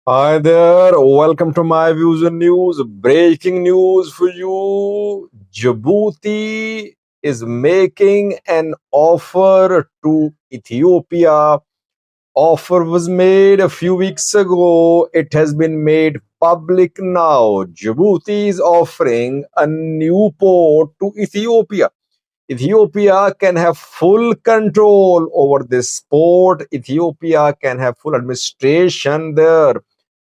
Hi there, welcome to my views and news. Breaking news for you. Djibouti is making an offer to Ethiopia. Offer was made a few weeks ago. It has been made public now. Djibouti is offering a new port to Ethiopia. Ethiopia can have full control over this port. Ethiopia can have full administration there.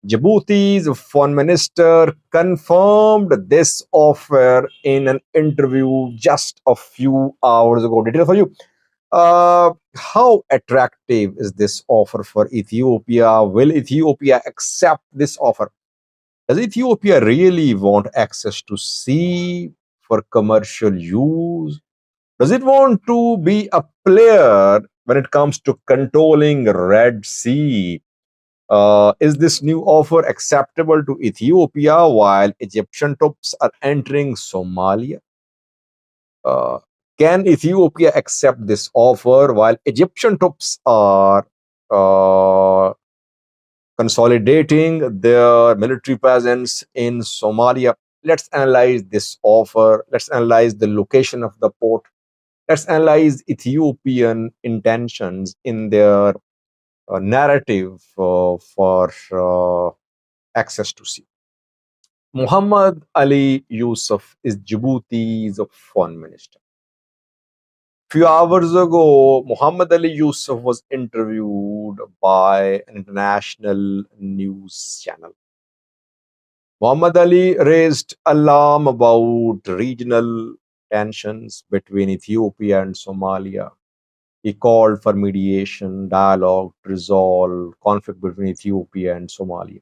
Djibouti's foreign minister confirmed this offer in an interview just a few hours ago. Detail for you. How attractive is this offer for Ethiopia? Will Ethiopia accept this offer? Does Ethiopia really want access to sea for commercial use? Does it want to be a player when it comes to controlling Red Sea? Is this new offer acceptable to Ethiopia while Egyptian troops are entering Somalia? Uh, can Ethiopia accept this offer while Egyptian troops are uh, consolidating their military presence in Somalia? Let's analyze this offer. Let's analyze the location of the port. Let's analyze Ethiopian intentions in their narrative for access to sea. Muhammad Ali Yusuf is Djibouti's foreign minister. Few hours ago, Muhammad Ali Yusuf was interviewed by an international news channel. Muhammad Ali raised alarm about regional tensions between Ethiopia and Somalia. He called for mediation, dialogue to resolve conflict between Ethiopia and Somalia.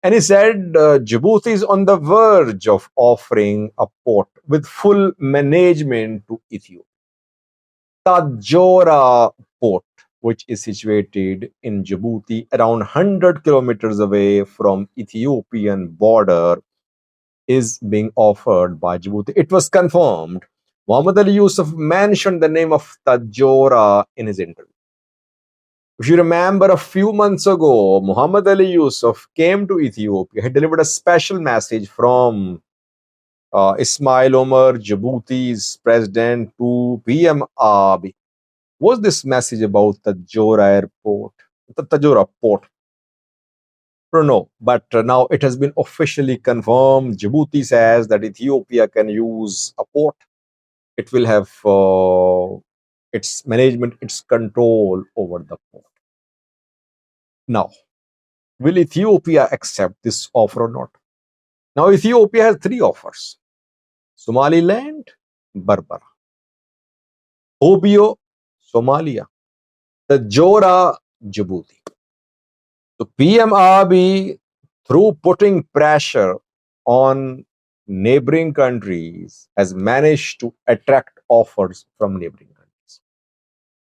And he said Djibouti is on the verge of offering a port with full management to Ethiopia. Tadjoura port, which is situated in Djibouti, around 100 kilometers away from Ethiopian border, is being offered by Djibouti. It was confirmed. Muhammad Ali Yusuf mentioned the name of Tadjoura in his interview. If you remember, a few months ago, Muhammad Ali Yusuf came to Ethiopia. He delivered a special message from Ismail Omar, Djibouti's president, to PM Abiy. Was this message about the Tadjoura airport, the Tadjoura port? No, but now it has been officially confirmed. Djibouti says that Ethiopia can use a port. It will have its management, its control over the port. Now, will Ethiopia accept this offer or not? Now, Ethiopia has three offers: Somaliland, Berbera; Hobyo, Somalia; Tadjoura, Djibouti. So, PM Abiy, through putting pressure on neighboring countries, has managed to attract offers from neighboring countries.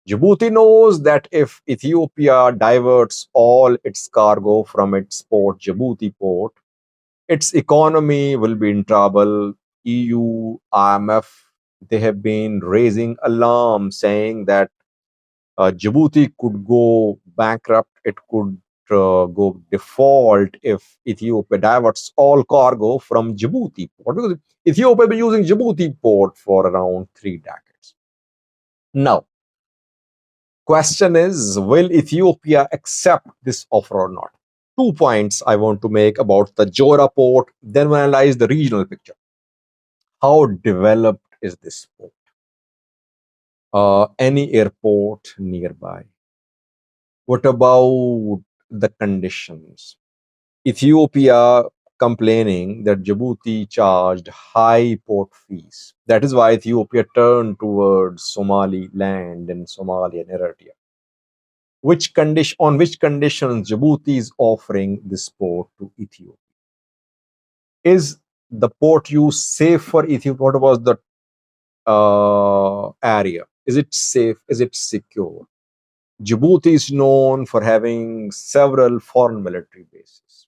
Djibouti knows that if Ethiopia diverts all its cargo from its port, Djibouti port, its economy will be in trouble. EU, IMF, they have been raising alarm saying that Djibouti could go bankrupt, it could go default if Ethiopia diverts all cargo from Djibouti port, because Ethiopia has been using Djibouti port for around 3 decades. Now, question is, will Ethiopia accept this offer or not? 2 points I want to make about the Jora port, then we'll analyze the regional picture. How developed is this port? Any airport nearby? What about the conditions? Ethiopia complaining that Djibouti charged high port fees. That is why Ethiopia turned towards Somaliland and Somalia and Eritrea. On which conditions Djibouti is offering this port to Ethiopia? Is the port use safe for Ethiopia? What was the area? Is it safe? Is it secure? Djibouti is known for having several foreign military bases.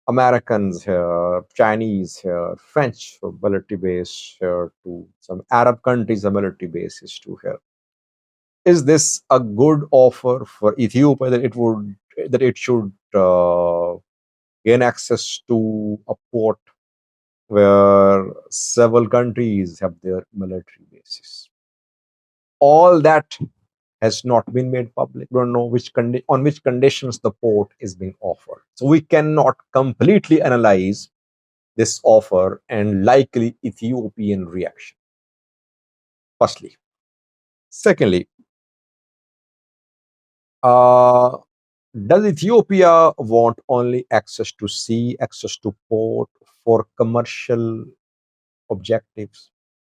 Americans here, Chinese here, French military base here too. Some Arab countries have military bases too here. Is this a good offer for Ethiopia that it should gain access to a port where several countries have their military bases. All that has not been made public. We don't know on which conditions the port is being offered. So we cannot completely analyze this offer and likely Ethiopian reaction. Firstly. Secondly, uh, does Ethiopia want only access to sea, access to port for commercial objectives,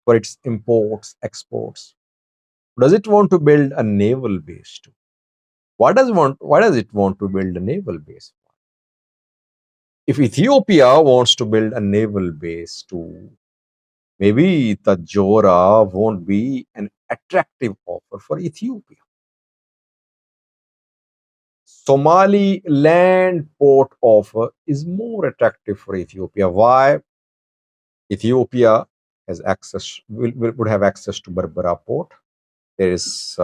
for its imports, exports? Does it want to build a naval base too? Why does it want to build a naval base? If Ethiopia wants to build a naval base too, maybe Tadjoura won't be an attractive offer for Ethiopia. Somali land port offer is more attractive for Ethiopia. Why? Ethiopia has would have access to Berbera port. There is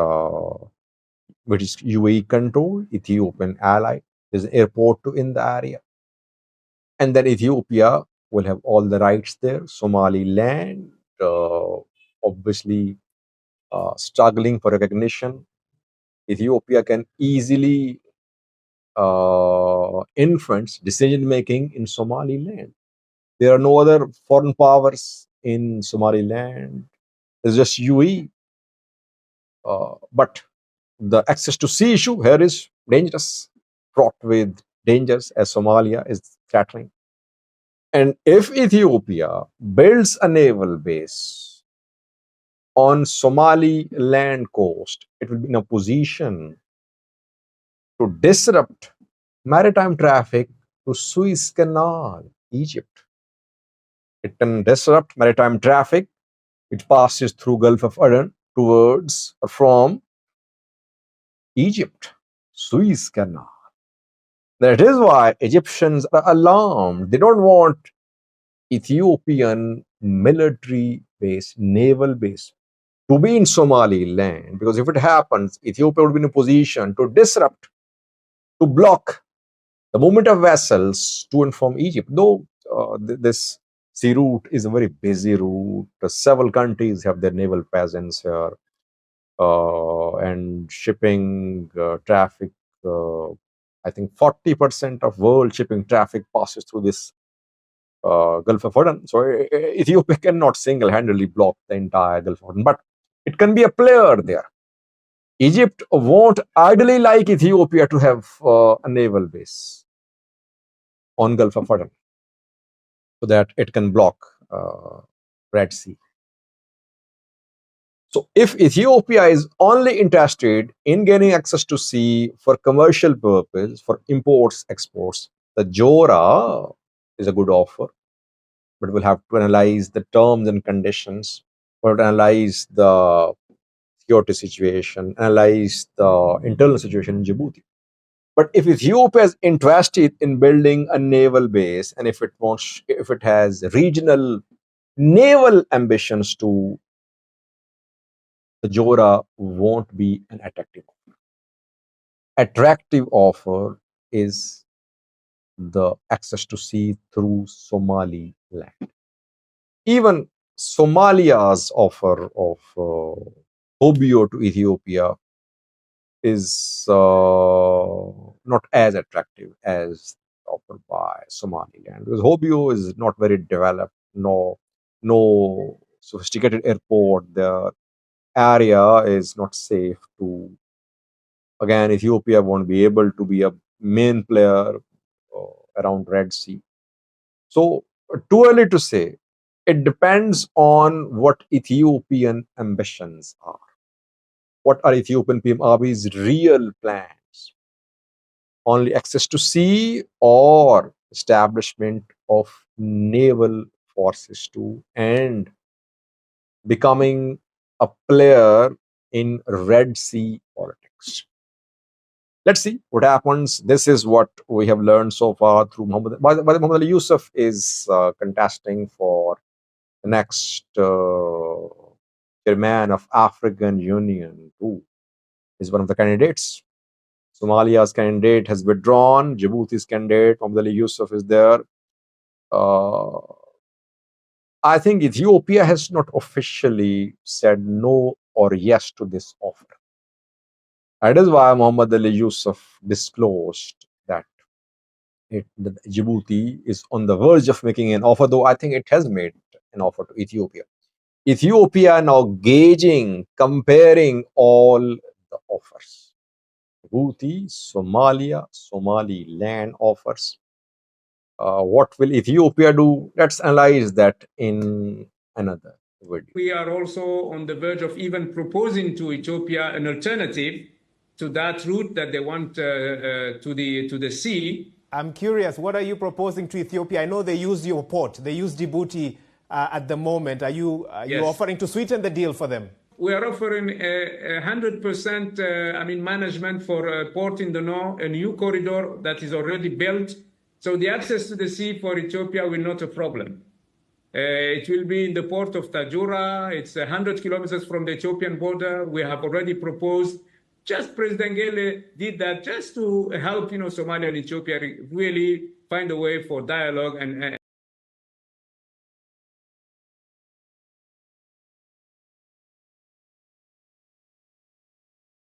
which is UAE controlled, Ethiopian ally. There's an airport too in the area, and then Ethiopia will have all the rights there. Somaliland, obviously, struggling for recognition. Ethiopia can easily influence decision making in Somaliland. There are no other foreign powers in Somaliland. There's just UAE. But the access to sea issue here is dangerous, fraught with dangers as Somalia is threatening. And if Ethiopia builds a naval base on Somali land coast, it will be in a position to disrupt maritime traffic to Suez Canal, Egypt. It can disrupt maritime traffic. It passes through Gulf of Aden towards or from Egypt, Suez Canal. That is why Egyptians are alarmed. They don't want Ethiopian military base, naval base to be in Somaliland, because if it happens, Ethiopia would be in a position to disrupt, to block the movement of vessels to and from Egypt. Though this sea route is a very busy route, several countries have their naval presence here, and shipping traffic. I think 40% of world shipping traffic passes through this Gulf of Aden. So Ethiopia cannot single-handedly block the entire Gulf of Aden, but it can be a player there. Egypt won't ideally like Ethiopia to have a naval base on Gulf of Aden so that it can block Red Sea. So if Ethiopia is only interested in gaining access to sea for commercial purpose, for imports, exports, the Tadjoura is a good offer, but we'll have to analyze the terms and conditions, we'll analyze the security situation, analyze the internal situation in Djibouti. But if Ethiopia is interested in building a naval base, and if it has regional naval ambitions to, the Tadjoura won't be an attractive offer. Attractive offer is the access to sea through Somaliland. Even Somalia's offer of Hobyo to Ethiopia is not as attractive as offered by Somaliland, because Hobyo is not very developed, no sophisticated airport. The area is not safe to. Again, Ethiopia won't be able to be a main player around Red Sea. So too early to say. It depends on what Ethiopian ambitions are. What are Ethiopian PM Abiy's real plans? Only access to sea or establishment of naval forces too, and becoming a player in Red Sea politics. Let's see what happens. This is what we have learned so far through Muhammad. By the Muhammad Ali Yusuf is contesting for the next chairman of African Union too. Is one of the candidates. Somalia's candidate has withdrawn. Djibouti's candidate, Mohamed Ali Yusuf, is there. Uh, I think Ethiopia has not officially said no or yes to this offer. That is why Mohamed Ali Yusuf disclosed that that Djibouti is on the verge of making an offer, though I think it has made an offer to Ethiopia. Ethiopia now gauging, comparing all the offers. Djibouti, Somalia, Somaliland offers. What will Ethiopia do? Let's analyze that in another video. We are also on the verge of even proposing to Ethiopia an alternative to that route that they want to the sea. I'm curious, what are you proposing to Ethiopia? I know they use your port. They use Djibouti at the moment. Are you Yes. offering to sweeten the deal for them? We are offering 100% management for a port in the north, a new corridor that is already built. So the access to the sea for Ethiopia will not a problem. It will be in the port of Tadjoura. It's 100 kilometers from the Ethiopian border. We have already proposed. Just President Gele did that just to help, Somalia and Ethiopia really find a way for dialogue